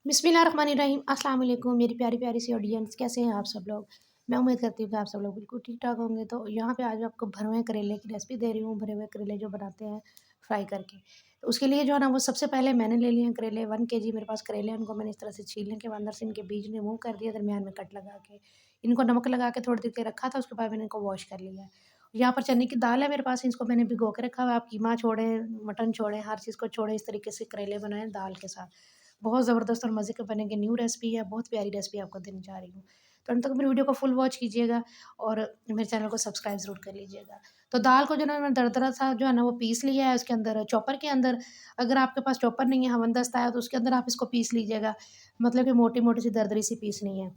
बिस्मिल्लाहिर्रहमानिर्रहीम अस्सलाम वालेकुम मेरी प्यारी प्यारी सी ऑडियंस, कैसे हैं आप सब लोग। मैं उम्मीद करती हूँ कि आप सब लोग बिल्कुल ठीक ठाक होंगे। तो यहाँ पे आज मैं आपको भरे हुए करेले की रेसिपी दे रही हूँ। भरे हुए करेले जो बनाते हैं फ्राई करके, तो उसके लिए जो है ना वो सबसे पहले मैंने ले लिए हैं करेले। 1 kg मेरे पास करेले हैं। उनको मैंने इस तरह से छीलने के बाद अंदर से इनके बीज रिमूव कर दिया, दरमियान में कट लगा के इनको नमक लगा के थोड़ी देर के रखा था। उसके बाद मैंने इनको वॉश कर लिया है। यहाँ पर चने की दाल है मेरे पास, इसको मैंने भिगो के रखा हुआ है। आप कीमा छोड़ें, मटन छोड़ें, हर चीज़ को छोड़ें, इस तरीके से करेले बनाएं दाल के साथ। बहुत ज़बरदस्त और मज़े के बनेंगे। न्यू रेसिपी है, बहुत प्यारी रेसिपी आपको देने जा रही हूँ। तो अंत तक मेरी वीडियो को फुल वॉच कीजिएगा और मेरे चैनल को सब्सक्राइब ज़रूर कर लीजिएगा। तो दाल को जो है ना मैंने दरदरा सा जो है ना वो पीस लिया है। उसके अंदर चॉपर के अंदर, अगर आपके पास चॉपर नहीं है, हमनदस्ता है, तो उसके अंदर आप इसको पीस लीजिएगा। मतलब कि मोटी-मोटी सी दरदरी सी पीसनी है।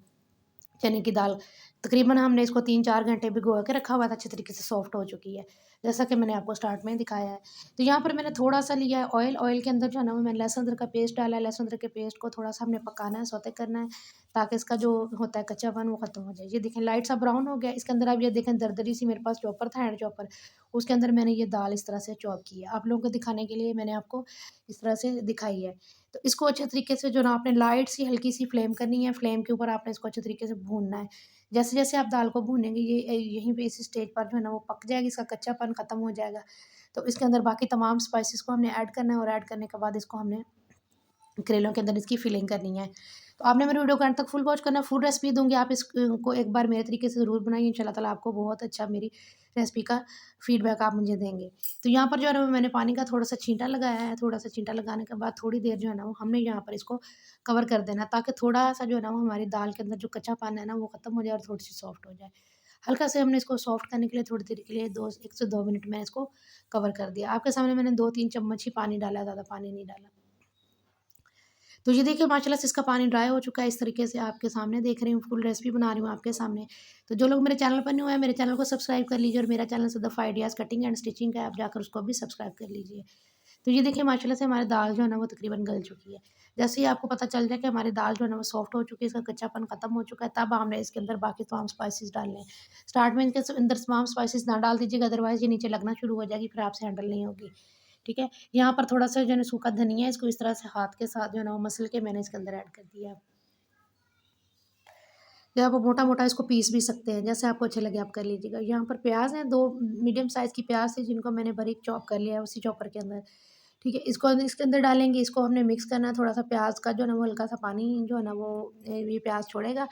चने की दाल तकरीबन हमने इसको 3-4 घंटे भिगो के रखा हुआ था, अच्छे तरीके से सॉफ्ट हो चुकी है, जैसा कि मैंने आपको स्टार्ट में दिखाया है। तो यहाँ पर मैंने थोड़ा-सा लिया है ऑयल। ऑयल के अंदर जो है ना वो मैंने लहसुन अदरक का पेस्ट डाला है। लहसुन अदरक के पेस्ट को थोड़ा-सा हमने पकाना है, सौते करना है, ताकि इसका जो होता है कच्चापन वो खत्म हो जाए। ये देखें लाइट सा ब्राउन हो गया। इसके अंदर आप ये देखें दरदरी सी, मेरे पास चॉपर था, हैंड चॉपर, उसके अंदर मैंने ये दाल इस तरह से चॉप की है। आप लोगों को दिखाने के लिए मैंने आपको इस तरह से दिखाई है। तो इसको अच्छे तरीके से जो ना आपने लाइट सी हल्की सी फ्लेम करनी है। फ्लेम के ऊपर आपने इसको अच्छे तरीके से भूनना है। जैसे-जैसे आप दाल को भूनेंगे ये यहीं पे इस स्टेज पर जो है ना वो पक जाएगी, इसका कच्चापन ख़त्म हो जाएगा। तो इसके अंदर बाकी तमाम स्पाइसेस को हमने ऐड करना है और ऐड करने के बाद इसको हमने करेलों के अंदर इसकी फिलिंग करनी है। तो आपने मेरी वीडियो को एंड तक फुल वॉच करना है। फुल रेसिपी दूँगी, आप को एक बार मेरे तरीके से ज़रूर बनाइए। इंशाल्लाह ताला आपको बहुत अच्छा मेरी रेसिपी का फीडबैक आप मुझे देंगे। तो यहाँ पर जो है ना मैंने पानी का थोड़ा-सा छींटा लगाया है। थोड़ा-सा छींटा लगाने के बाद थोड़ी देर जो है ना वो हमने यहाँ पर इसको कवर कर देना, ताकि थोड़ा-सा जो है ना वो हमारी दाल के अंदर जो कच्चापन है ना वो ख़त्म हो जाए और थोड़ी-सी सॉफ्ट हो जाए। हल्का से हमने इसको सॉफ्ट करने के लिए थोड़ी देर के लिए 2 1 से 2 मिनट मैंने इसको कवर कर दिया। आपके सामने मैंने 2-3 चम्मच ही पानी डाला है, ज़्यादा पानी नहीं डाला। तो ये देखिए माशाल्लाह से इसका पानी ड्राई हो चुका है। इस तरीके से आपके सामने देख रही हूँ, फुल रेसिपी बना रही हूँ आपके सामने। तो जो लोग मेरे चैनल पर न्यू हैं, मेरे चैनल को सब्सक्राइब कर लीजिए और मेरा channel Sadaf ideas cutting and stitching का है, आप जाकर उसको भी सब्सक्राइब कर लीजिए। तो ये देखिए माशाल्लाह से हमारी दाल जो है ना वो तकरीबन गल चुकी है। जैसे ही आपको पता चल जाए कि हमारी दाल जो है ना वो सॉफ्ट हो चुकी है, इसका कच्चापन खत्म हो चुका है, तब हमने इसके अंदर बाकी तमाम स्पाइसेस डालने हैं। स्टार्ट में इनके अंदर तमाम स्पाइसेस ना डाल दीजिएगा, अदरवाइज़ ये नीचे लगना शुरू हो जाएगी, फिर आपसे हैंडल नहीं होगी। ठीक है? यहाँ पर थोड़ा-सा जो है ना सूखा धनिया है, इसको इस तरह से हाथ के साथ जो है ना वो मसल के मैंने इसके अंदर ऐड कर दिया। या आप मोटा-मोटा इसको पीस भी सकते हैं, जैसे आपको अच्छे लगे आप कर लीजिएगा। यहाँ पर प्याज़ हैं, 2 मीडियम साइज़ की प्याज़ थी, जिनको मैंने बारीक चॉप कर लिया है उसी चॉपर के अंदर। ठीक है? इसको इसके अंदर डालेंगे, इसको हमने मिक्स करना है। थोड़ा-सा प्याज़ का जो है ना वो हल्का-सा पानी जो है ना वो ये प्याज़ छोड़ेगा,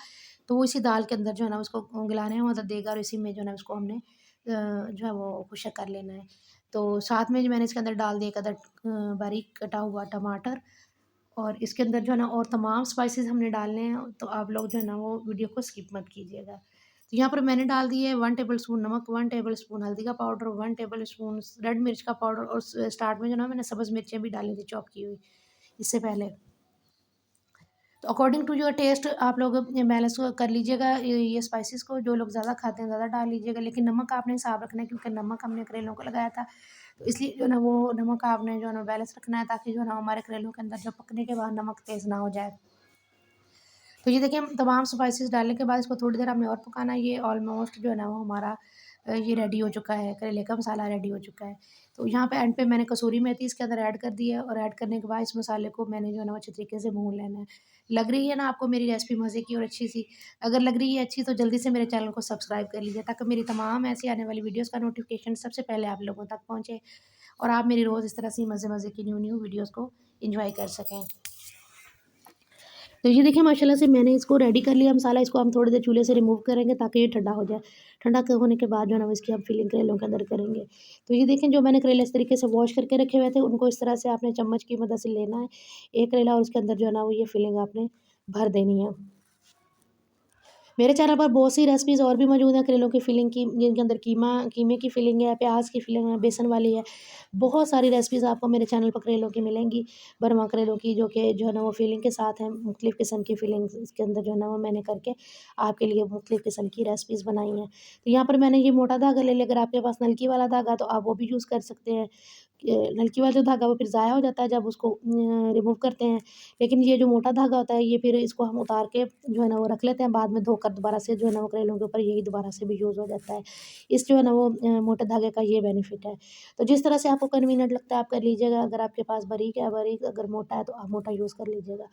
तो वो इसी दाल के अंदर जो है ना उसको गलाने में मदद देगा और इसी में जो है ना उसको हमने जो है वो खुशक कर लेना है। तो साथ में जो मैंने इसके अंदर डाल दिया 1 अदद बारीक कटा हुआ टमाटर, और इसके अंदर जो है ना और तमाम स्पाइसेस हमने डालने हैं, तो आप लोग जो है ना वो वीडियो को स्किप मत कीजिएगा। तो यहाँ पर मैंने डाल दिए 1 टेबलस्पून नमक, 1 टेबलस्पून हल्दी का पाउडर, 1 टेबलस्पून रेड मिर्च का पाउडर, और स्टार्ट में जो है ना मैंने सब्ज़ मिर्चें भी डाली थी चॉप की हुई, इससे पहले। तो अकॉर्डिंग टू योर टेस्ट आप लोग बैलेंस कर लीजिएगा ये स्पाइसेस को। जो लोग ज़्यादा खाते हैं ज़्यादा डाल लीजिएगा, लेकिन नमक आपने हिसाब रखना है, क्योंकि नमक हमने करेलों को लगाया था। तो इसलिए जो है ना वो नमक आपने जो है ना बैलेंस रखना है, ताकि जो है ना हमारे करेलों के अंदर जो पकने के बाद नमक तेज़ ना हो जाए। तो ये देखिए हम तमाम स्पाइसेस डालने के बाद इसको थोड़ी देर हमने और पकाना है। ये ऑलमोस्ट जो है ना वो हमारा ये रेडी हो चुका है, करेले का मसाला रेडी हो चुका है। तो यहाँ पे एंड पे मैंने कसूरी मेथी इसके अंदर ऐड कर दी है, और ऐड करने के बाद इस मसाले को मैंने जो है ना वो अच्छे तरीके से भून लेना है। लग रही है ना आपको मेरी रेसिपी मज़े की और अच्छी-सी? अगर लग रही है अच्छी, तो जल्दी से मेरे चैनल को सब्सक्राइब कर लीजिए, ताकि मेरी तमाम ऐसी आने वाली वीडियोज़ का नोटिफ़िकेशन सबसे पहले आप लोगों तक पहुँचे और आप मेरी रोज़ इस तरह से मज़े-मज़े की न्यू-न्यू वीडियोज़ को एन्जॉय कर सकें। तो ये देखिए माशाल्लाह से मैंने इसको रेडी कर लिया मसाला। इसको हम थोड़ी देर चूल्हे से रिमूव करेंगे, ताकि ये ठंडा हो जाए। ठंडा होने के बाद जो है ना इसकी हम फिलिंग करेलों के अंदर करेंगे। तो ये देखें जो मैंने करेले इस तरीके से वॉश करके रखे हुए थे, उनको इस तरह से आपने चम्मच की मदद से लेना है, एक करेला, और उसके अंदर जो है ना वो ये फिलिंग आपने भर देनी है। मेरे चैनल पर बहुत सी रेसिपीज़ और भी मौजूद हैं करेलों की फिलिंग की, जिनके अंदर कीमे की फिलिंग है, प्याज की फिलिंग है, बेसन वाली है। बहुत सारी रेसिपीज़ आपको मेरे चैनल पर करेलों की मिलेंगी। भरमा करेलों की जो है ना वो फिलिंग के साथ है। मुख्तलिफ़ किस्म की फिलिंग्स इसके अंदर जो है ना वो मैंने करके आपके लिए मुख्तलिफ़ किस्म की रेसिपीज़ बनाई हैं। तो यहाँ पर मैंने ये मोटा धागा ले लिया। अगर आपके पास नलकी वाला धागा है तो आप वो भी यूज़ कर सकते हैं। नलकी वाला जो धागा वो फिर ज़ाया हो जाता है जब उसको रिमूव करते हैं। लेकिन ये जो मोटा धागा होता है ये फिर इसको हम उतार के जो है ना वो रख लेते हैं, बाद में धोकर दोबारा से जो है ना वो करेलों के ऊपर यही दोबारा से भी यूज़ हो जाता है। इस जो है ना वो मोटे धागे का ये बेनिफिट है। तो जिस तरह से आपको कन्वीनिएंट लगता है आप कर लीजिएगा, अगर आपके पास बारीक है बारीक, अगर मोटा है तो आप मोटा यूज़ कर लीजिएगा।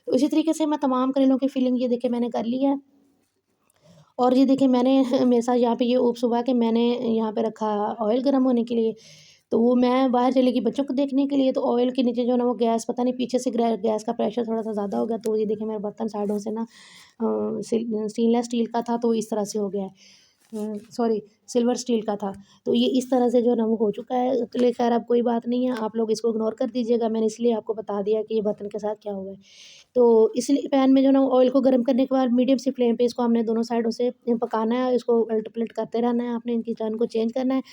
तो इसी तरीके से मैं तमाम करेलों की फिलिंग ये देखिए मैंने कर ली है। और ये देखिए मैंने मेरे साथ यहाँ पे ये ऊप्स हुआ कि मैंने यहाँ पे रखा ऑयल गर्म होने के लिए, तो वो मैं बाहर चली गई बच्चों को देखने के लिए, तो ऑयल के नीचे जो है ना वो गैस पता नहीं पीछे से गैस का प्रेशर थोड़ा-सा ज़्यादा हो गया, तो ये देखिए मेरा बर्तन साइडों से ना स्टेनलेस स्टील का था तो इस तरह से हो गया है। सॉरी सिल्वर स्टील का था। तो ये इस तरह से जो है ना वो हो चुका है, चलिए ख़ैर अब कोई बात नहीं है, आप लोग इसको इग्नोर कर दीजिएगा, मैंने इसलिए आपको बता दिया कि ये बर्तन के साथ क्या हुआ है। तो इसलिए पैन में जो है ना ऑयल को गर्म करने के बाद मीडियम सी फ्लेम पे इसको हमने दोनों साइडों से पकाना है, इसको उलट-पलट करते रहना है, आपने इनकी टर्न को चेंज करना है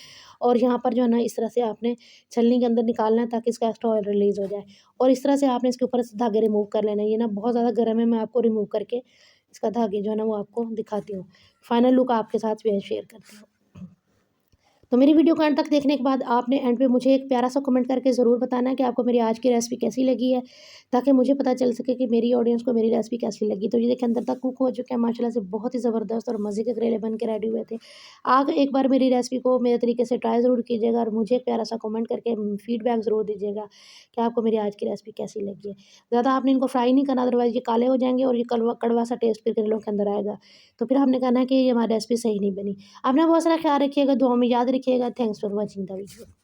और यहाँ पर जो है ना इस तरह से आपने छलनी के अंदर निकालना है ताकि इसका एक्स्ट्रा ऑयल रिलीज़ हो जाए और इस तरह से आपने इसके ऊपर से धागे रिमूव कर लेने हैं। ये ना बहुत ज़्यादा गर्म है, मैं आपको रिमूव करके इसका धागे जो है ना वो आपको दिखाती हूँ। फाइनल लुक आपके साथ शेयर करती हूँ। तो मेरी वीडियो को एंड तक देखने के बाद आपने एंड पे मुझे एक प्यारा सा कमेंट करके ज़रूर बताना है कि आपको मेरी आज की रेसिपी कैसी लगी है, ताकि मुझे पता चल सके कि मेरी ऑडियंस को मेरी रेसिपी कैसी लगी। तो ये देखिए अंदर तक कुक हो चुके हैं माशाल्लाह से, बहुत ही ज़बरदस्त और मज़े के करेले बन के रेडी हुए थे। आप एक बार मेरी रेसिपी को मेरे तरीके से ट्राई ज़रूर कीजिएगा और मुझे एक प्यारा सा कमेंट करके फीडबैक ज़रूर दीजिएगा कि आपको मेरी आज की रेसिपी कैसी लगी है। ज़्यादा आपने इनको फ्राई नहीं करना, अदरवाइज़ ये काले हो जाएँगे और ये कड़वा कड़वा सा टेस्ट फिर करेलों के अंदर आएगा। तो फिर हमने कहना है कि ये हमारी रेसिपी सही नहीं बनी। अपना बहुत सारा ख्याल रखिएगा, दुआओं में याद रखिएगा। Thanks for watching the video.